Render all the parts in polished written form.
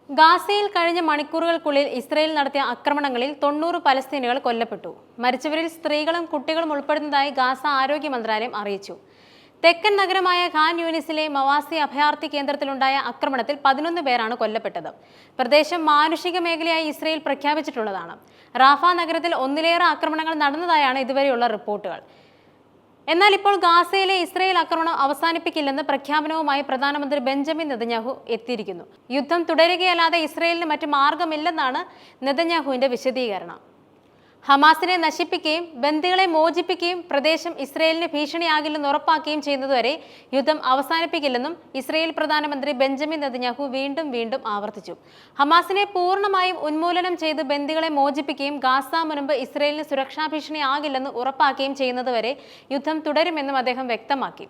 ഗാസയിൽ കഴിഞ്ഞ മണിക്കൂറുകൾക്കുള്ളിൽ ഇസ്രയേൽ നടത്തിയ ആക്രമണങ്ങളിൽ 90 പലസ്തീനികൾ കൊല്ലപ്പെട്ടു. മരിച്ചവരിൽ സ്ത്രീകളും കുട്ടികളും ഉൾപ്പെടുന്നതായി ഗാസ ആരോഗ്യ മന്ത്രാലയം അറിയിച്ചു. തെക്കൻ നഗരമായ ഖാൻ യൂനിസിലെ മവാസി അഭയാർത്ഥി കേന്ദ്രത്തിലുണ്ടായ ആക്രമണത്തിൽ 11 പേരാണ് കൊല്ലപ്പെട്ടത്. പ്രദേശം മാനുഷിക മേഖലയായി ഇസ്രയേൽ പ്രഖ്യാപിച്ചിട്ടുള്ളതാണ്. റാഫ നഗരത്തിൽ ഒന്നിലേറെ ആക്രമണങ്ങൾ നടന്നതായാണ് ഇതുവരെയുള്ള റിപ്പോർട്ടുകൾ. എന്നാൽ ഇപ്പോൾ ഗാസയിലെ ഇസ്രയേൽ ആക്രമണം അവസാനിപ്പിക്കില്ലെന്ന് പ്രഖ്യാപനവുമായി പ്രധാനമന്ത്രി ബെഞ്ചമിൻ നെതന്യാഹു എത്തിയിരിക്കുന്നു. യുദ്ധം തുടരുകയല്ലാതെ ഇസ്രയേലിന് മറ്റു മാർഗമില്ലെന്നാണ് നെതന്യാഹുവിന്റെ വിശദീകരണം. ഹമാസിനെ നശിപ്പിക്കുകയും ബന്ദികളെ മോചിപ്പിക്കുകയും പ്രദേശം ഇസ്രയേലിന് ഭീഷണിയാകില്ലെന്ന് ഉറപ്പാക്കുകയും ചെയ്യുന്നതുവരെ യുദ്ധം അവസാനിപ്പിക്കില്ലെന്നും ഇസ്രയേൽ പ്രധാനമന്ത്രി ബെഞ്ചമിൻ നെതന്യാഹു വീണ്ടും ആവർത്തിച്ചു. ഹമാസിനെ പൂർണ്ണമായും ഉന്മൂലനം ചെയ്ത് ബന്ദികളെ മോചിപ്പിക്കുകയും ഗാസ മുൻപ് ഇസ്രയേലിന് സുരക്ഷാ ഭീഷണിയാകില്ലെന്ന് ഉറപ്പാക്കുകയും ചെയ്യുന്നതുവരെ യുദ്ധം തുടരുമെന്നും അദ്ദേഹം വ്യക്തമാക്കി.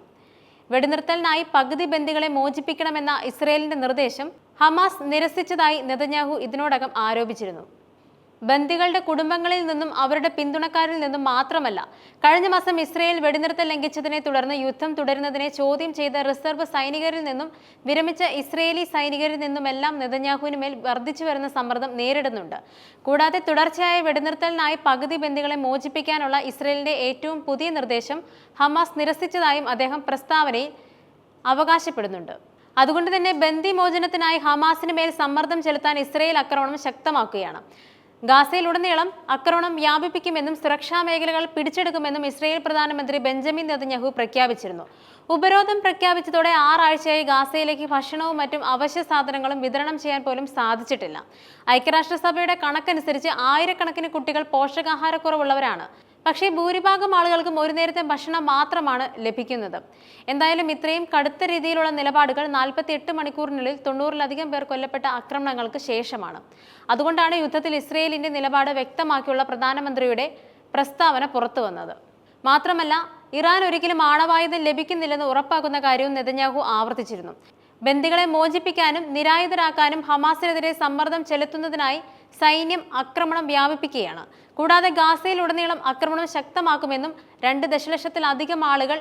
വെടിനിർത്തലിനായി പകുതി ബന്ദികളെ മോചിപ്പിക്കണമെന്ന ഇസ്രയേലിന്റെ നിർദ്ദേശം ഹമാസ് നിരസിച്ചതായി നെതന്യാഹു ഇതിനോടകം ആരോപിച്ചിരുന്നു. ബന്ദികളുടെ കുടുംബങ്ങളിൽ നിന്നും അവരുടെ പിന്തുണക്കാരിൽ നിന്നും മാത്രമല്ല, കഴിഞ്ഞ മാസം ഇസ്രയേൽ വെടിനിർത്തൽ ലംഘിച്ചതിനെ തുടർന്ന് യുദ്ധം തുടരുന്നതിനെ ചോദ്യം ചെയ്ത റിസർവ് സൈനികരിൽ നിന്നും വിരമിച്ച ഇസ്രയേലി സൈനികരിൽ നിന്നുമെല്ലാം നെതന്യാഹുവിന് മേൽ വർദ്ധിച്ചു വരുന്ന സമ്മർദ്ദം നേരിടുന്നുണ്ട്. കൂടാതെ തുടർച്ചയായ വെടിനിർത്തലിനായി പകുതി ബന്ദികളെ മോചിപ്പിക്കാനുള്ള ഇസ്രയേലിന്റെ ഏറ്റവും പുതിയ നിർദ്ദേശം ഹമാസ് നിരസിച്ചതായും അദ്ദേഹം പ്രസ്താവനയിൽ അവകാശപ്പെടുന്നുണ്ട്. അതുകൊണ്ട് തന്നെ ബന്ദി മോചനത്തിനായി ഹമാസിന് മേൽ സമ്മർദ്ദം ചെലുത്താൻ ഇസ്രയേൽ ആക്രമണം ശക്തമാക്കുകയാണ്. ഗാസയിലുടനീളം ആക്രമണം വ്യാപിപ്പിക്കുമെന്നും സുരക്ഷാ മേഖലകൾ പിടിച്ചെടുക്കുമെന്നും ഇസ്രയേൽ പ്രധാനമന്ത്രി ബെഞ്ചമിൻ നെതന്യാഹു പ്രഖ്യാപിച്ചിരുന്നു. ഉപരോധം പ്രഖ്യാപിച്ചതോടെ 6 ആഴ്ചയായി ഗാസയിലേക്ക് ഭക്ഷണവും മറ്റും അവശ്യ സാധനങ്ങളും വിതരണം ചെയ്യാൻ പോലും സാധിച്ചിട്ടില്ല. ഐക്യരാഷ്ട്രസഭയുടെ കണക്കനുസരിച്ച് ആയിരക്കണക്കിന് കുട്ടികൾ പോഷകാഹാരക്കുറവുള്ളവരാണ്. പക്ഷേ ഭൂരിഭാഗം ആളുകൾക്കും ഒരു നേരത്തെ ഭക്ഷണം മാത്രമാണ് ലഭിക്കുന്നത്. എന്തായാലും ഇത്രയും കടുത്ത രീതിയിലുള്ള നിലപാടുകൾ 48 മണിക്കൂറിനുള്ളിൽ 90-ലധികം പേർ കൊല്ലപ്പെട്ട ആക്രമണങ്ങൾക്ക് ശേഷമാണ്. അതുകൊണ്ടാണ് യുദ്ധത്തിൽ ഇസ്രയേലിന്റെ നിലപാട് വ്യക്തമാക്കിയുള്ള പ്രധാനമന്ത്രിയുടെ പ്രസ്താവന പുറത്തു വന്നത്. മാത്രമല്ല, ഇറാൻ ഒരിക്കലും ആണവായുധം ലഭിക്കുന്നില്ലെന്ന് ഉറപ്പാക്കുന്ന കാര്യവും നെതന്യാഹു ആവർത്തിച്ചിരുന്നു. ബന്ദികളെ മോചിപ്പിക്കാനും നിരായുധരാക്കാനും ഹമാസിനെതിരെ സമ്മർദ്ദം ചെലുത്തുന്നതിനായി സൈന്യം ആക്രമണം വ്യാപിപ്പിക്കുകയാണ്. കൂടാതെ ഗാസയിലുടനീളം ആക്രമണം ശക്തമാക്കുമെന്നും 2 ദശലക്ഷത്തിലധികം ആളുകൾ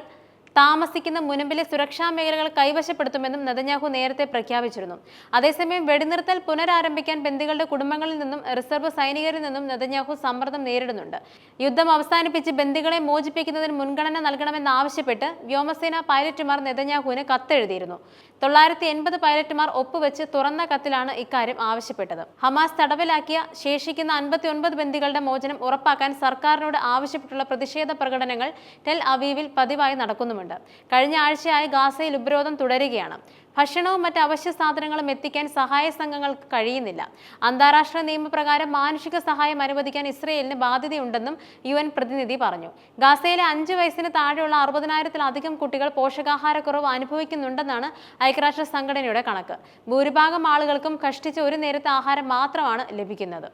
താമസിക്കുന്ന മുനമ്പിലെ സുരക്ഷാ മേഖലകൾ കൈവശപ്പെടുത്തുമെന്നും നെതന്യാഹു നേരത്തെ പ്രഖ്യാപിച്ചിരുന്നു. അതേസമയം വെടിനിർത്തൽ പുനരാരംഭിക്കാൻ ബന്ദികളുടെ കുടുംബങ്ങളിൽ നിന്നും റിസർവ് സൈനികരിൽ നിന്നും നെതന്യാഹു സമ്മർദ്ദം നേരിടുന്നുണ്ട്. യുദ്ധം അവസാനിപ്പിച്ച് ബന്ദികളെ മോചിപ്പിക്കുന്നതിന് മുൻഗണന നൽകണമെന്നാവശ്യപ്പെട്ട് വ്യോമസേന പൈലറ്റുമാർ നെതന്യാഹുവിന് കത്തെഴുതിയിരുന്നു. 980 പൈലറ്റുമാർ ഒപ്പുവെച്ച് തുറന്ന കത്തിലാണ് ഇക്കാര്യം ആവശ്യപ്പെട്ടത്. ഹമാസ് തടവിലാക്കിയ ശേഷിക്കുന്ന 59 ബന്ദികളുടെ മോചനം ഉറപ്പാക്കാൻ സർക്കാരിനോട് ആവശ്യപ്പെട്ടുള്ള പ്രതിഷേധ പ്രകടനങ്ങൾ ടെൽ അവീവിൽ പതിവായി നടക്കുന്നുമുണ്ട്. കഴിഞ്ഞ ആഴ്ചയായി ഗാസയിൽ ഉപരോധം തുടരുകയാണ്. ഭക്ഷണവും മറ്റ് അവശ്യ സാധനങ്ങളും എത്തിക്കാൻ സഹായ സംഘങ്ങൾക്ക് കഴിയുന്നില്ല. അന്താരാഷ്ട്ര നിയമപ്രകാരം മാനുഷിക സഹായം അനുവദിക്കാൻ ഇസ്രയേലിന് ബാധ്യതയുണ്ടെന്നും UN പ്രതിനിധി പറഞ്ഞു. ഗാസയിലെ 5 വയസ്സിന് താഴെയുള്ള 60,000-ലധികം കുട്ടികൾ പോഷകാഹാരക്കുറവ് അനുഭവിക്കുന്നുണ്ടെന്നാണ് ഐക്യരാഷ്ട്ര സംഘടനയുടെ കണക്ക്. ഭൂരിഭാഗം ആളുകൾക്കും കഷ്ടിച്ച് ഒരു നേരത്തെ ആഹാരം മാത്രമാണ് ലഭിക്കുന്നത്.